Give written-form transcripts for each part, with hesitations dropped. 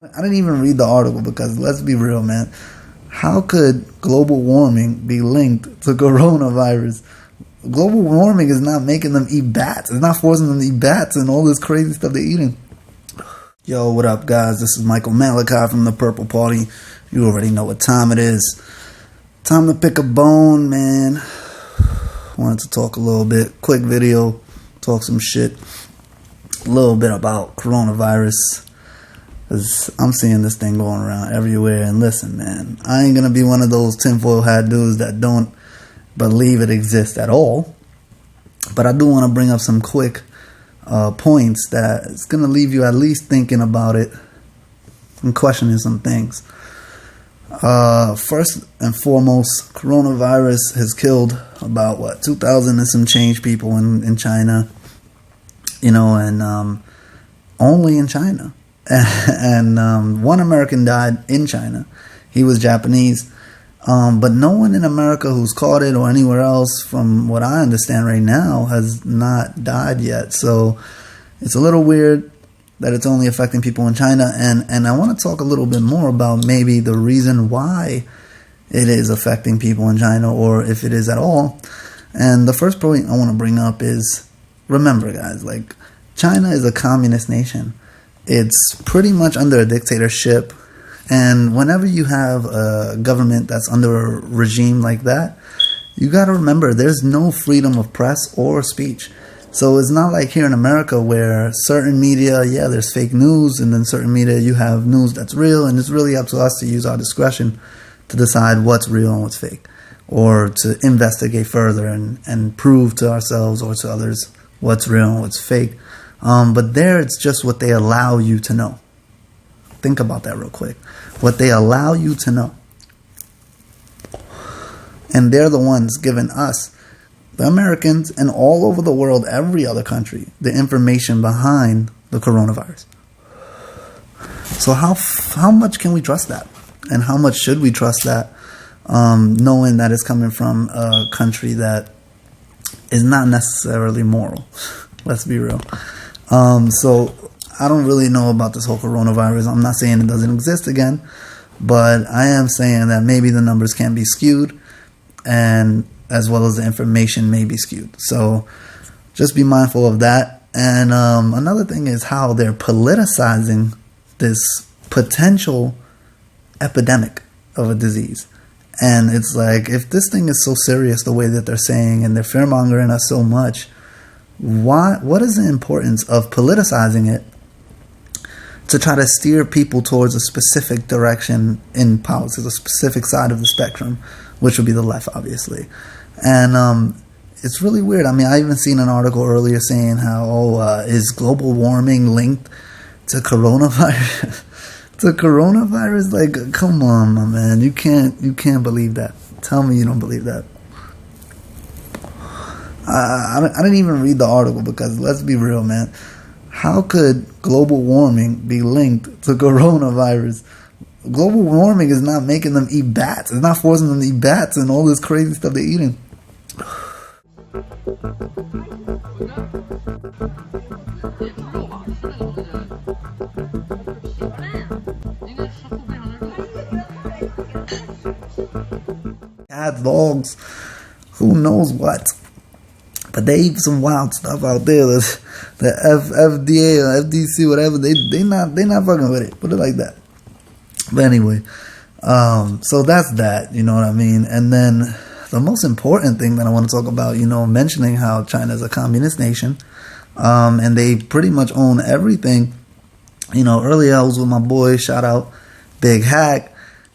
I didn't even read the article because let's be real, man. How could global warming be linked to coronavirus? Global warming is not making them eat bats. It's not forcing them to eat bats and all this crazy stuff they're eating. Yo, what up, guys? This is Michael Malachi from the Purple Party. You already know what time it is. Time to pick a bone, man. Wanted to talk a little bit. Quick video. Talk some shit. A little bit about coronavirus. Because I'm seeing this thing going around everywhere. And listen, man, I ain't going to be one of those tinfoil hat dudes that don't believe it exists at all. But I do want to bring up some quick points that it's going to leave you at least thinking about it and questioning some things. First and foremost, coronavirus has killed about 2,000 and some change people in China, and only in China. And one American died in China. He was Japanese. But no one in America who's caught it or anywhere else, from what I understand right now, has not died yet. So it's a little weird that it's only affecting people in China. And I want to talk a little bit more about maybe the reason why it is affecting people in China, or if it is at all. And the first point I want to bring up is, remember, guys, China is a communist nation. It's pretty much under a dictatorship. And whenever you have a government that's under a regime like that, you got to remember there's no freedom of press or speech. So it's not like here in America where certain media, there's fake news, and then certain media you have news that's real, and it's really up to us to use our discretion to decide what's real and what's fake, or to investigate further and prove to ourselves or to others what's real and what's fake. But there it's just what they allow you to know. Think about that real quick. What they allow you to know. And they're the ones giving us, the Americans, and all over the world, every other country, the information behind the coronavirus. So how much can we trust that? And how much should we trust that, knowing that it's coming from a country that is not necessarily moral? Let's be real. So I don't really know about this whole coronavirus. I'm not saying it doesn't exist again, but I am saying that maybe the numbers can be skewed, and as well as the information may be skewed. So just be mindful of that. And another thing is how they're politicizing this potential epidemic of a disease. And it's like, if this thing is so serious the way that they're saying, and they're fear-mongering us so much, what is the importance of politicizing it to try to steer people towards a specific direction in politics, a specific side of the spectrum, which would be the left, obviously? And it's really weird. I mean, I even seen an article earlier saying how, is global warming linked to coronavirus? To coronavirus? Like, come on, my man. You can't believe that. Tell me you don't believe that. I didn't even read the article because, let's be real, man. How could global warming be linked to coronavirus? Global warming is not making them eat bats. It's not forcing them to eat bats and all this crazy stuff they're eating. Cats, dogs, who knows what. But they eat some wild stuff out there. The FDA or FDC, whatever, they not fucking with it. Put it like that. But anyway, so that's that. You know what I mean? And then the most important thing that I want to talk about, mentioning how China is a communist nation, and they pretty much own everything. Earlier I was with my boy, shout out Big Hack,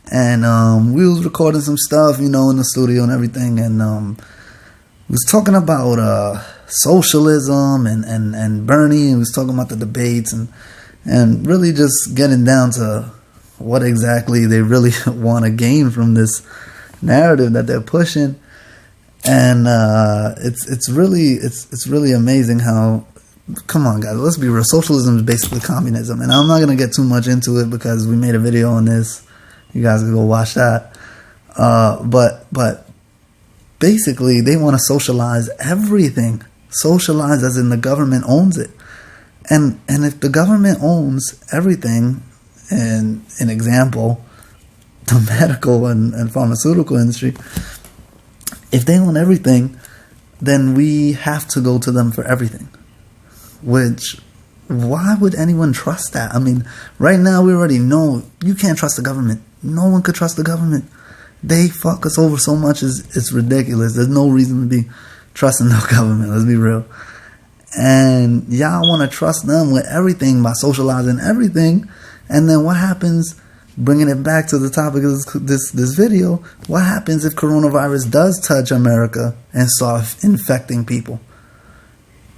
and we was recording some stuff, in the studio and everything, and was talking about socialism and Bernie, and was talking about the debates and really just getting down to what exactly they really want to gain from this narrative that they're pushing. And it's really amazing how, come on guys, let's be real, socialism is basically communism. And I'm not going to get too much into it because we made a video on this. You guys can go watch that. But basically, they want to socialize everything. Socialize as in the government owns it. And if the government owns everything, and an example, the medical and pharmaceutical industry, if they own everything, then we have to go to them for everything. Which, why would anyone trust that? I mean, right now we already know you can't trust the government. No one could trust the government. They fuck us over so much, it's ridiculous. There's no reason to be trusting the government, let's be real. And y'all want to trust them with everything by socializing everything. And then what happens, bringing it back to the topic of this video, what happens if coronavirus does touch America and start infecting people?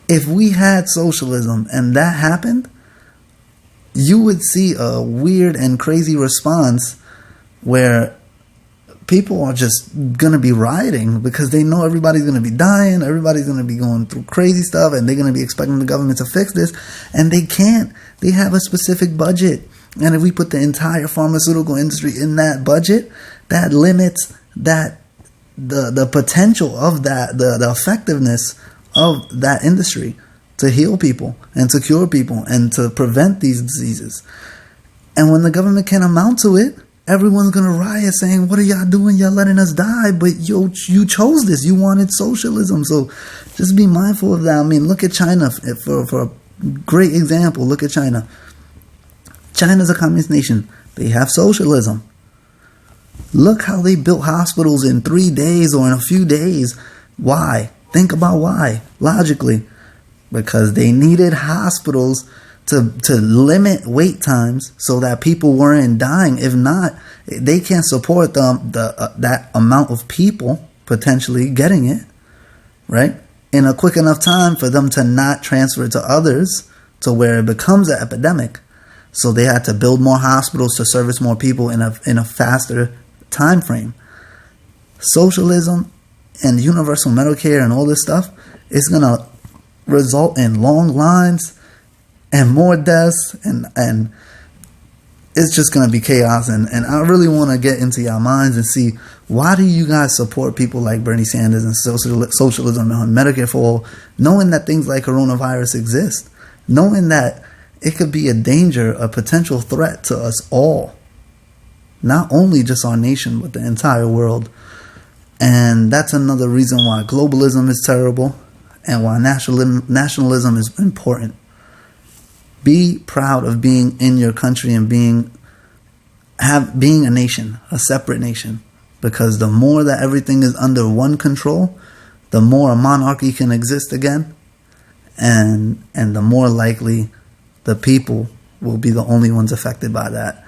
If we had socialism and that happened, you would see a weird and crazy response where people are just going to be rioting because they know everybody's going to be dying, everybody's going to be going through crazy stuff, and they're going to be expecting the government to fix this, and they can't. They have a specific budget, and if we put the entire pharmaceutical industry in that budget, that limits that the potential of that, the effectiveness of that industry to heal people and to cure people and to prevent these diseases. And when the government can't amount to it, everyone's going to riot saying, what are y'all doing? Y'all letting us die. But you chose this. You wanted socialism. So just be mindful of that. I mean, look at China for a great example. Look at China. China's a communist nation. They have socialism. Look how they built hospitals in 3 days or in a few days. Why? Think about why. Logically. Because they needed hospitals to limit wait times so that people weren't dying. If not, they can't support that amount of people potentially getting it, right? In a quick enough time for them to not transfer it to others to where it becomes an epidemic. So they had to build more hospitals to service more people in a faster time frame. Socialism and universal Medicare and all this stuff is going to result in long lines and more deaths, and it's just going to be chaos. And I really want to get into your minds and see, why do you guys support people like Bernie Sanders and socialism and Medicare for all, knowing that things like coronavirus exist, knowing that it could be a danger, a potential threat to us all, not only just our nation, but the entire world. And that's another reason why globalism is terrible and why nationalism is important. Be proud of being in your country and being a nation, a separate nation. Because the more that everything is under one control, the more a monarchy can exist again. And the more likely the people will be the only ones affected by that.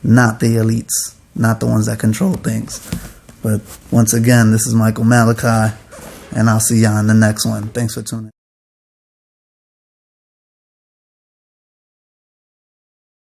Not the elites, not the ones that control things. But once again, this is Michael Malachi, and I'll see y'all in the next one. Thanks for tuning in.